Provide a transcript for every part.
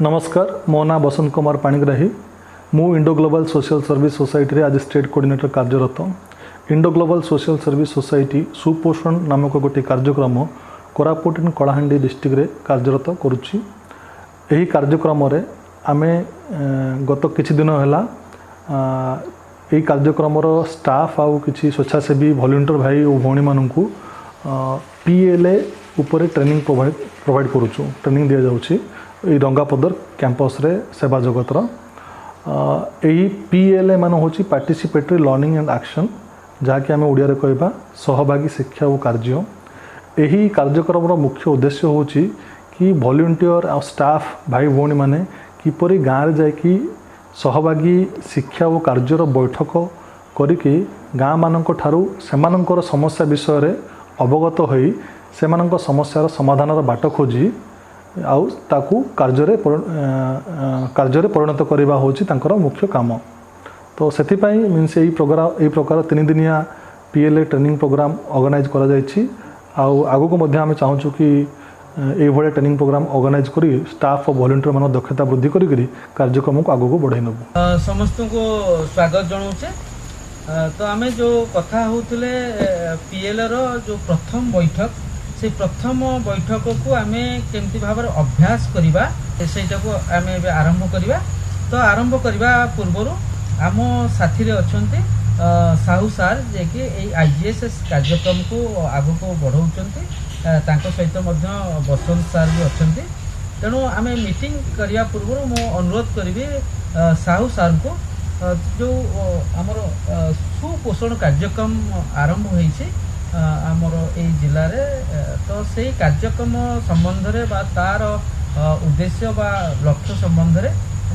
नमस्कार मो ना बसंत कुमार पाणिग्राही मु Indo global social service society आज स्टेट कोऑर्डिनेटर कार्यरत। Indo global social service society सुपोषण नामक गोटे कार्यक्रम कोरापुट एंड कलाहांडी डिस्ट्रिक्ट रे कार्यरत करुच्ची। एही कार्यक्रम रे आमे गत किछि दिन हैला एही कार्यक्रम रो स्टाफ आउ किछि स्वेच्छासेवी वॉलंटियर भाई और भौणी माननकु PLA उपरे ट्रेनिंग प्रोवाइड करूछु। ट्रेनिंग दिया जाउछि এই रंगापदर कैंपस रे सेवा जगतर यही PLA मान होची पार्टिसिपेटरी लर्निंग एंड एक्शन जहाँकि आम ओडिया रे कहबा सहभागी शिक्षा और कार्य। यही कार्यक्रम मुख्य उद्देश्य होची कि वॉलंटियर और स्टाफ भाई भौणी माने किपरि गाँव रे जाकि सहभागी शिक्षा और कार्यर बैठक करिकि गाँ मानक ठारू सेमानकर समस्या विषय रे अवगत होई सेमानक समस्यार समाधानर बाट खोजी आउ ताकू कार्य परिणत करवा होची तांकर मुख्य काम। तो सेथिपाई मीन्स यही प्रकार 3 दिनिया PLA ट्रेनिंग प्रोग्राम ऑर्गेनाइज करा जायछि। आउ आगो को मध्य आमे चाहूछु कि एई भले ट्रेनिंग प्रोग्राम ऑर्गेनाइज करी स्टाफ और वॉलंटियर मान दक्षता वृद्धि करी कार्यक्रम को आगो को बढ़ाई नबु। समस्त को स्वागत जणाउछे। तो आमे जो कथा होतले PLA रो जो प्रथम बैठक से प्रथम बैठक को आमे केमती भाव अभ्यास करिबा सेटा को आमे आरंभ करिबा। तो आरंभ करिबा पूर्वरु आम साथी रे अछंती साहू सार जे कि ए IGSS कार्यक्रम को आगो को बढ़ाउचंती तांको सहित मध्य बसंत सार भी अछंती। तेणु आमे मीटिंग करिया पूर्वरु मो अनुरोध करिबे साहू सार को जो हमर सुपोषण कार्यक्रम आरंभ होईছে आमर ए जिले रे। तो से कार्यक्रम संबंध रे बा तार उद्देश्य बा लक्ष्य संबंध रे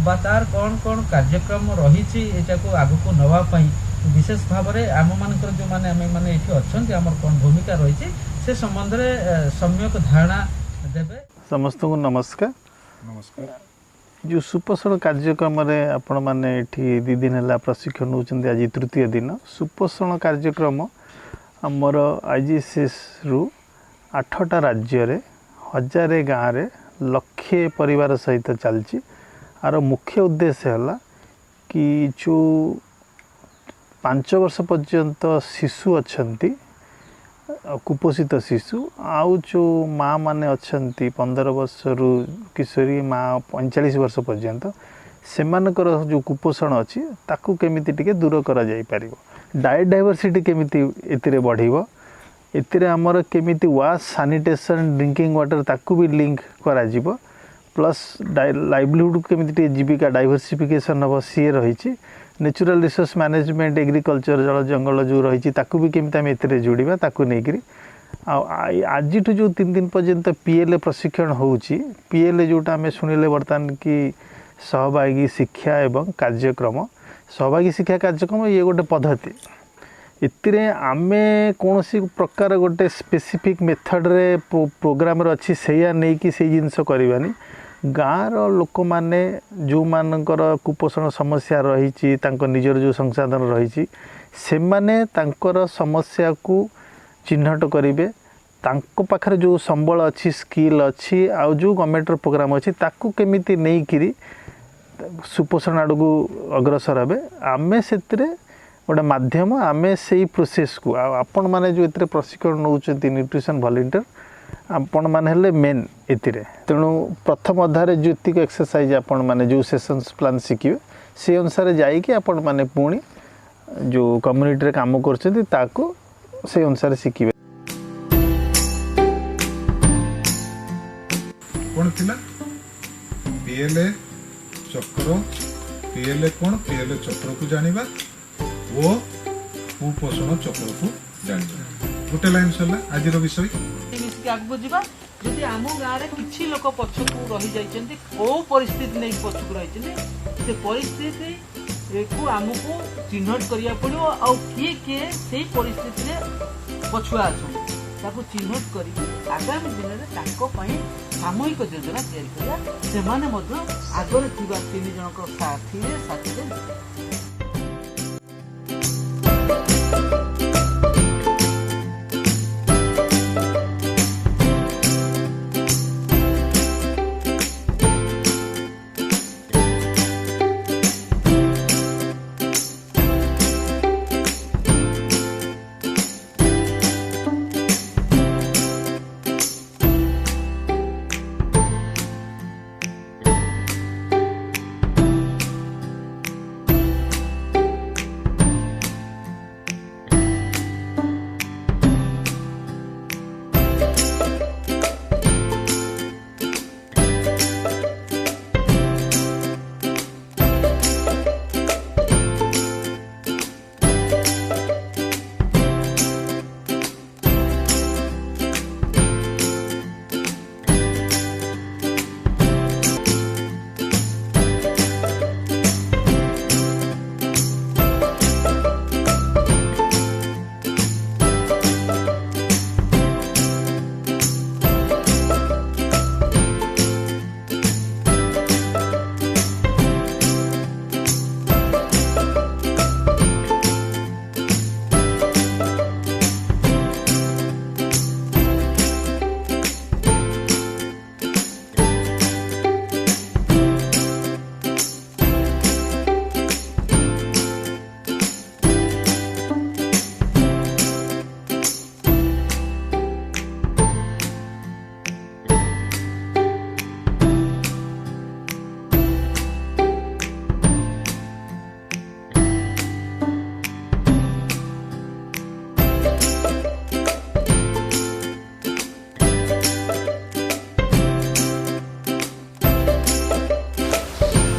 बा तार कौन कौन कार्यक्रम रही एटा को आगु को नवा पई विशेष भाव रे आम मानकर जो माने आमे माने एठी अछंती हमर कौन भूमिका रही से संबंध रे सम्यक धारणा देबे। समस्त को नमस्कार। जो सुपोषण कार्यक्रम रे आपण माने एठी 2 दिन हला प्रशिक्षण होचंदी। आज तृतीय दिन सुपोषण कार्यक्रम आमर IGSS रु 8टा राज्य रे 1000 गाँव रे लक्षे परिवार सहित चलची। आर मुख्य उद्देश्य है कि जो 5 वर्ष पर्यंत शिशु अच्छंती कुपोषित शिशु आउ जो माँ माने अच्छंती 15 वर्ष रु किशोरी माँ 45 वर्ष पर्यंत सेमानकर जो कुपोषण अच्छी ताकू केमिति टिके दूर करा जाई परिबो। डाइट डाइवर्सिटी केमिति एतिरे बढ़िबो एतिरे हमर केमिति वाश सैनिटेशन ड्रिंकिंग वाटर ताकू भी लिंक करा जिवो। प्लस लाइवलीहुड केमिति जीविका डाइवर्सिफिकेशन हबो सी रहिछि। नेचुरल रिसोर्स मैनेजमेंट एग्रीकल्चर जल जंगल जो रहिछि ताकू भी केमिति हम एतिरे जोड़िबा ताकू नेकरी आज जो 3 दिन पर्यंत PLA प्रशिक्षण होउछि। PLA जोटा हमें सुनिले वर्तमान की सहभागी शिक्षा एवं कार्यक्रम सहभागी शिक्षा कार्यक्रम ये गोटे पद्धति इतिरे आमे कोनोसी प्रकार गोटे स्पेसिफिक मेथड रे प्रोग्राम रे अछि सेया नै कि से जिंस करबानी गाँव लोक माने जो मानकर कुपोषण समस्या रही तांको निजर जो संसाधन रही से माने तांकर समस्या को चिन्हट करिवे तांको पाखरे जो संबल अच्छी स्किल अच्छी आउ जो गवर्नमेंट प्रोग्राम अच्छी ताकू केमिति नै किरी सुपोषण आड़ को अग्रसर हे आमे से गोटे माध्यम आमे से प्रोसेस को आपण माने जो इतरे प्रशिक्षण नौचंती न्यूट्रिशन वॉलंटियर आपण माने हेले मेन एतिरे। तेणु प्रथम अध्याय ज्योतिक एक्सरसाइज आपण माने जो सेशंस प्लान शिखिबे से अनुसार जाई कि आपण माने पुणी जो कम्युनिटी रे काम करछंती ताको से अनुसार शिखिबे। कोन थिला PLA चक्र PLA कौन PLA चक्र को जानिबा वो कुपोषण चक्र को जानिबा। गोटे लाइन सला आज विषय मिसके आगु जीवा जदि आम गाँव रे किछि लोक पछकु रहि जाइछन्ती ओ परिस्थिति नै पछकु रहिछन्ती से परिस्थिति को आमको चिन्हट करिया पड़ियो आ किए से परिस्थिति रे पछुआ अछन ताको चिन्हट करी आगामी दिन रे ताको पई सामूहिक योजना तैयारी करिया सेमाने मध्य आगरे थिबा 3 जनक साथी रे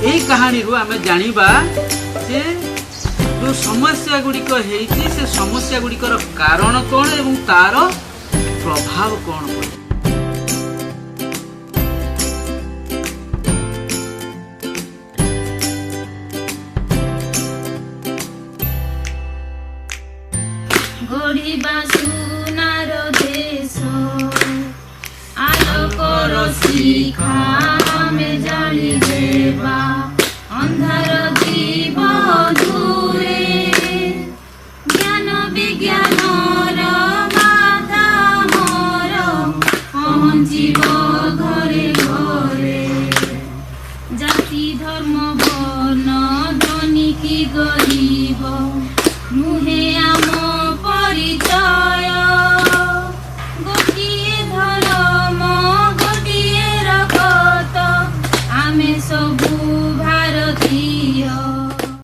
यही कहानी रू आम जानिबा जे जो समस्या गुड़िक होइछि से समस्या गुड़िकर कारण कौन एवं तार प्रभाव कौन पड़े। गढ़िबा सुनार देश आलोकर शिखा आमे जाली देवा अंधार जीव दूरे ज्ञान विज्ञान बाधा मोर पहुँचीब घरे घरे जाति धर्म वर्ण धनी की गरीब नुहे आम परिचय